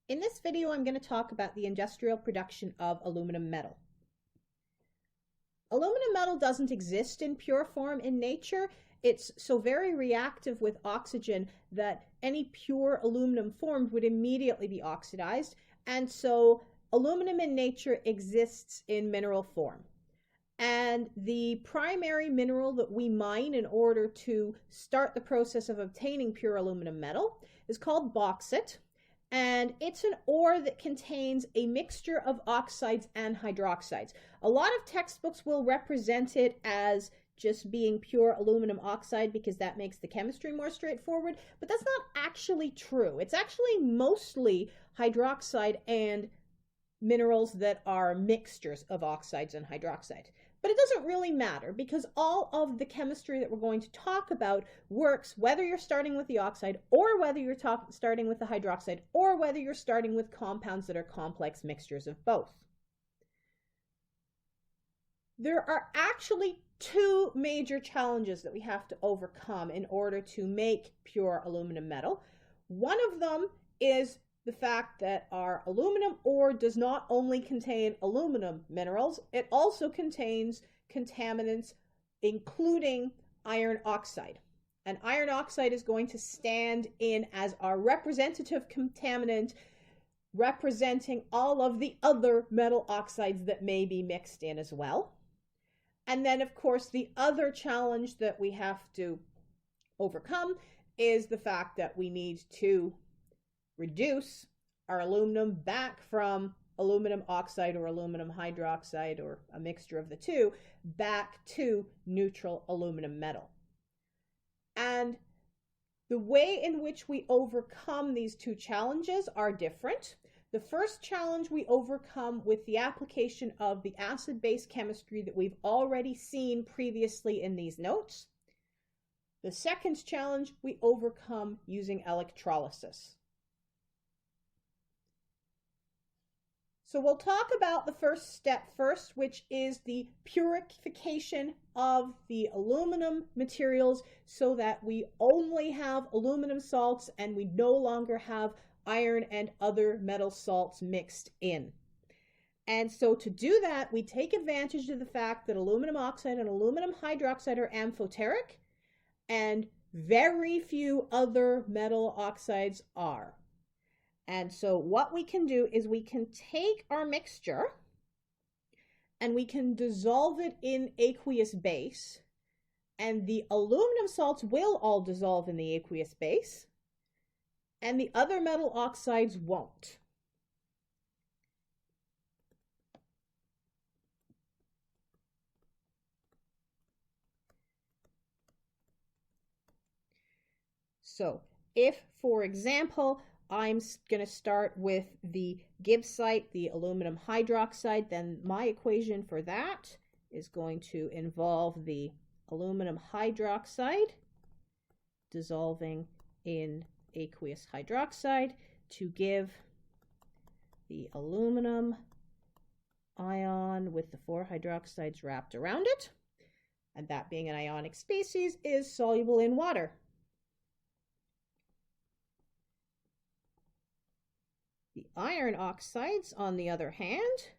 In this video, I'm going to talk about the industrial production of aluminum metal. Aluminum metal doesn't exist in pure form in nature. It's so very reactive with oxygen that any pure aluminum formed would immediately be oxidized. And so aluminum in nature exists in mineral form. And the primary mineral that we mine in order to start the process of obtaining pure aluminum metal is called bauxite. And it's an ore that contains a mixture of oxides and hydroxides. A lot of textbooks will represent it as just being pure aluminum oxide because that makes the chemistry more straightforward, but that's not actually true. It's actually mostly hydroxide and minerals that are mixtures of oxides and hydroxide. But it doesn't really matter because all of the chemistry that we're going to talk about works whether you're starting with the oxide or whether you're starting with the hydroxide or whether you're starting with compounds that are complex mixtures of both. There are actually two major challenges that we have to overcome in order to make pure aluminum metal. One of them is the fact that our aluminum ore does not only contain aluminum minerals, it also contains contaminants, including iron oxide. And iron oxide is going to stand in as our representative contaminant, representing all of the other metal oxides that may be mixed in as well. And then, of course, the other challenge that we have to overcome is the fact that we need to reduce our aluminum back from aluminum oxide or aluminum hydroxide or a mixture of the two back to neutral aluminum metal. And the way in which we overcome these two challenges are different. The first challenge we overcome with the application of the acid-base chemistry that we've already seen previously in these notes. The second challenge we overcome using electrolysis. So we'll talk about the first step first, which is the purification of the aluminum materials so that we only have aluminum salts and we no longer have iron and other metal salts mixed in. And so to do that, we take advantage of the fact that aluminum oxide and aluminum hydroxide are amphoteric and very few other metal oxides are. And so what we can do is we can take our mixture and we can dissolve it in aqueous base, and the aluminum salts will all dissolve in the aqueous base and the other metal oxides won't. So if, for example, I'm going to start with the Gibbsite, the aluminum hydroxide, then my equation for that is going to involve the aluminum hydroxide dissolving in aqueous hydroxide to give the aluminum ion with the 4 hydroxides wrapped around it. And that being an ionic species is soluble in water. The iron oxides, on the other hand,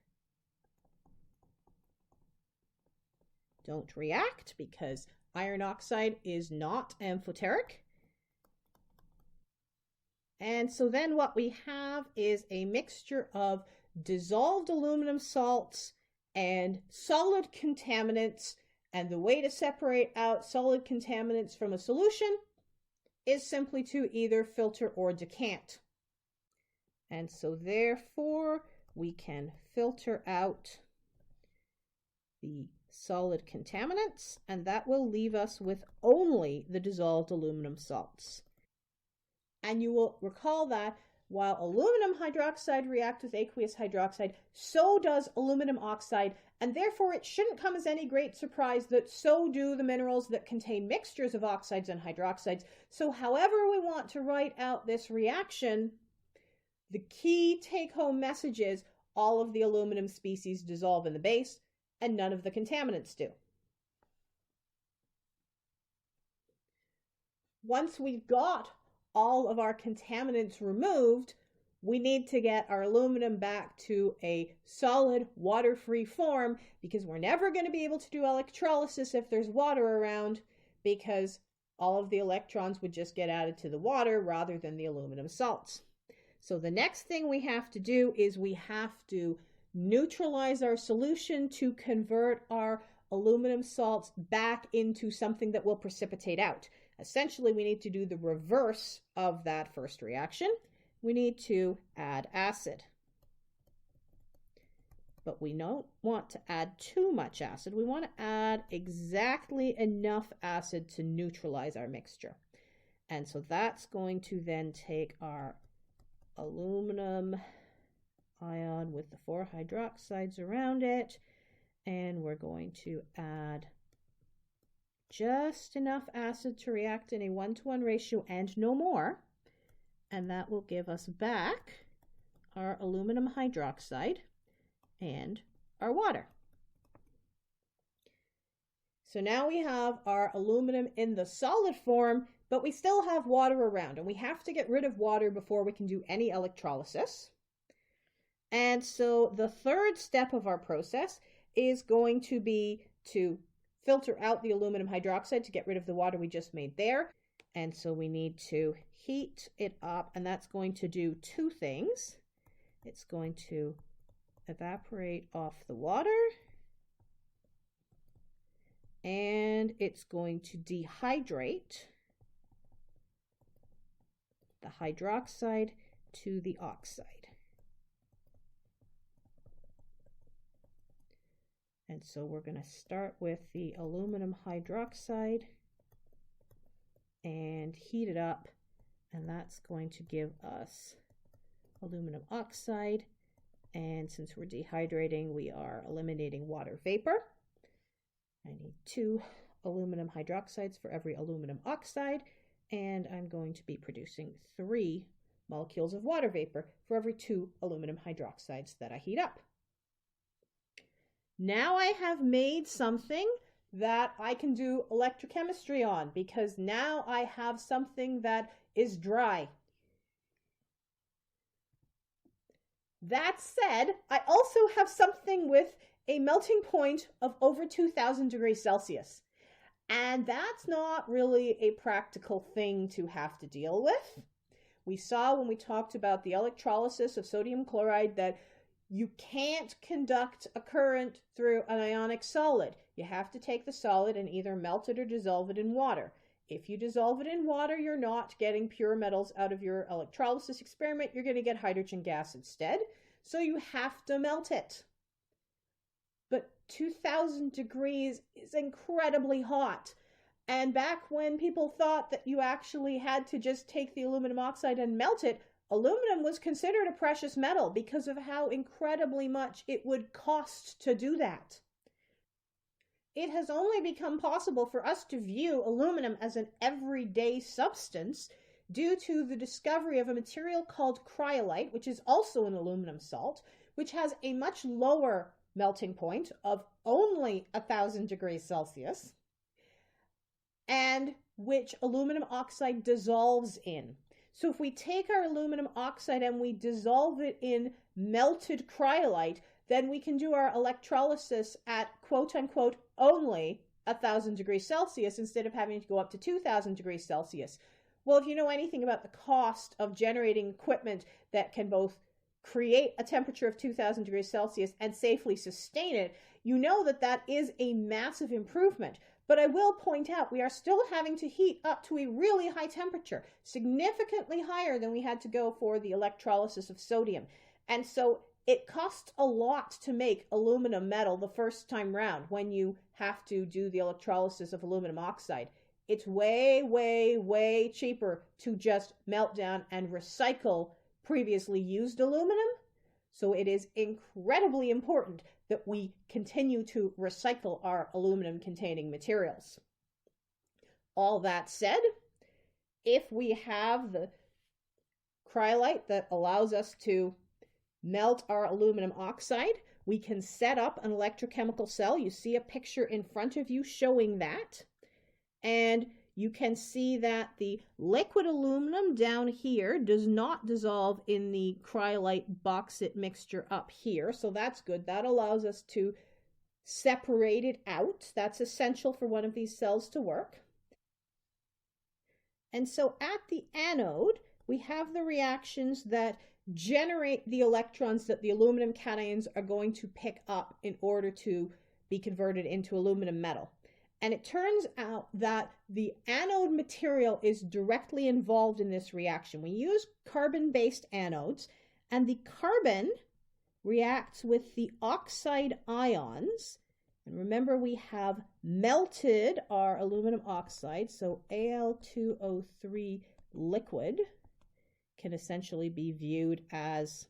don't react because iron oxide is not amphoteric. And so then what we have is a mixture of dissolved aluminum salts and solid contaminants. And the way to separate out solid contaminants from a solution is simply to either filter or decant. And so therefore, we can filter out the solid contaminants, and that will leave us with only the dissolved aluminum salts. And you will recall that while aluminum hydroxide reacts with aqueous hydroxide, so does aluminum oxide, and therefore it shouldn't come as any great surprise that so do the minerals that contain mixtures of oxides and hydroxides. So however we want to write out this reaction, the key take-home message is all of the aluminum species dissolve in the base and none of the contaminants do. Once we've got all of our contaminants removed, we need to get our aluminum back to a solid water-free form, because we're never going to be able to do electrolysis if there's water around, because all of the electrons would just get added to the water rather than the aluminum salts. So the next thing we have to do is we have to neutralize our solution to convert our aluminum salts back into something that will precipitate out. Essentially, we need to do the reverse of that first reaction. We need to add acid. But we don't want to add too much acid. We want to add exactly enough acid to neutralize our mixture. And so that's going to then take our aluminum ion with the 4 hydroxides around it, and we're going to add just enough acid to react in a 1-to-1 ratio and no more, and that will give us back our aluminum hydroxide and our water. So now we have our aluminum in the solid form, but we still have water around, and we have to get rid of water before we can do any electrolysis. And so the third step of our process is going to be to filter out the aluminum hydroxide to get rid of the water we just made there. And so we need to heat it up, and that's going to do 2 things. It's going to evaporate off the water, and it's going to dehydrate the hydroxide to the oxide. And so we're going to start with the aluminum hydroxide and heat it up, and that's going to give us aluminum oxide. And since we're dehydrating, we are eliminating water vapor. I need 2 aluminum hydroxides for every aluminum oxide, and I'm going to be producing 3 molecules of water vapor for every 2 aluminum hydroxides that I heat up. Now I have made something that I can do electrochemistry on, because now I have something that is dry. That said, I also have something with a melting point of over 2000 degrees Celsius. And that's not really a practical thing to have to deal with. We saw when we talked about the electrolysis of sodium chloride that you can't conduct a current through an ionic solid. You have to take the solid and either melt it or dissolve it in water. If you dissolve it in water, you're not getting pure metals out of your electrolysis experiment. You're going to get hydrogen gas instead. So you have to melt it. But 2000 degrees is incredibly hot. And back when people thought that you actually had to just take the aluminum oxide and melt it, aluminum was considered a precious metal because of how incredibly much it would cost to do that. It has only become possible for us to view aluminum as an everyday substance due to the discovery of a material called cryolite, which is also an aluminum salt, which has a much lower melting point of only 1000 degrees Celsius, and which aluminum oxide dissolves in. So if we take our aluminum oxide and we dissolve it in melted cryolite, then we can do our electrolysis at quote-unquote only 1000 degrees Celsius instead of having to go up to 2000 degrees Celsius. Well, if you know anything about the cost of generating equipment that can both create a temperature of 2000 degrees Celsius and safely sustain it, you know that that is a massive improvement. But I will point out, we are still having to heat up to a really high temperature, significantly higher than we had to go for the electrolysis of sodium. And so it costs a lot to make aluminum metal the first time round when you have to do the electrolysis of aluminum oxide. It's way, way, way cheaper to just melt down and recycle previously used aluminum. So it is incredibly important that we continue to recycle our aluminum containing materials. All that said, if we have the cryolite that allows us to melt our aluminum oxide, we can set up an electrochemical cell. You see a picture in front of you showing that. And you can see that the liquid aluminum down here does not dissolve in the cryolite bauxite mixture up here. So that's good. That allows us to separate it out. That's essential for one of these cells to work. And so at the anode, we have the reactions that generate the electrons that the aluminum cations are going to pick up in order to be converted into aluminum metal. And it turns out that the anode material is directly involved in this reaction. We use carbon-based anodes, and the carbon reacts with the oxide ions. And remember, we have melted our aluminum oxide, so Al2O3 liquid can essentially be viewed as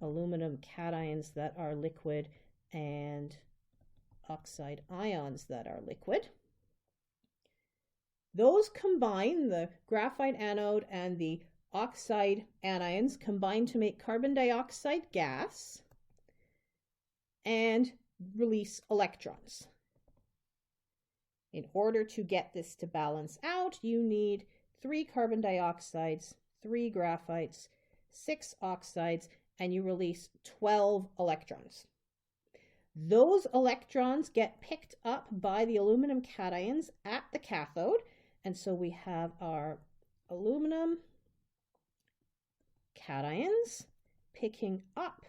aluminum cations that are liquid and oxide ions that are liquid. Those combine, the graphite anode and the oxide anions combine to make carbon dioxide gas and release electrons. In order to get this to balance out, you need 3 carbon dioxides, 3 graphites, 6 oxides, and you release 12 electrons. Those electrons get picked up by the aluminum cations at the cathode, and so we have our aluminum cations picking up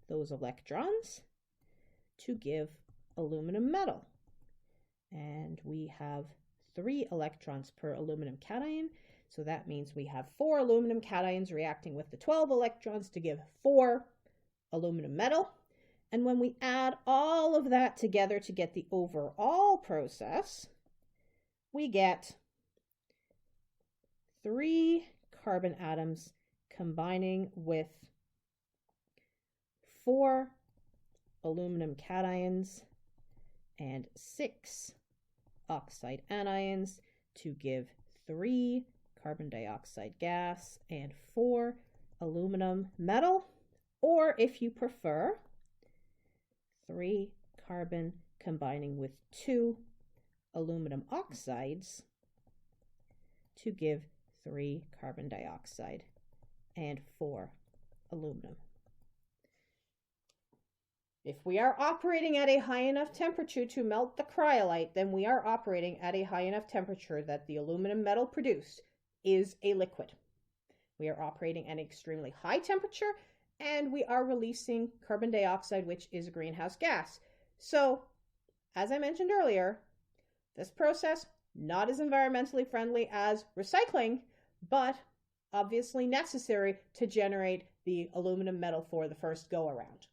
those electrons to give aluminum metal. And we have 3 electrons per aluminum cation, so that means we have 4 aluminum cations reacting with the 12 electrons to give 4 aluminum metal. And when we add all of that together to get the overall process, we get 3 carbon atoms combining with 4 aluminum cations and 6 oxide anions to give 3 carbon dioxide gas and 4 aluminum metal, or if you prefer, 3 carbon combining with 2 aluminum oxides to give 3 carbon dioxide and 4 aluminum. If we are operating at a high enough temperature to melt the cryolite, then we are operating at a high enough temperature that the aluminum metal produced is a liquid. We are operating at an extremely high temperature, and we are releasing carbon dioxide, which is a greenhouse gas. So, as I mentioned earlier, this process, not as environmentally friendly as recycling, but obviously necessary to generate the aluminum metal for the first go-around.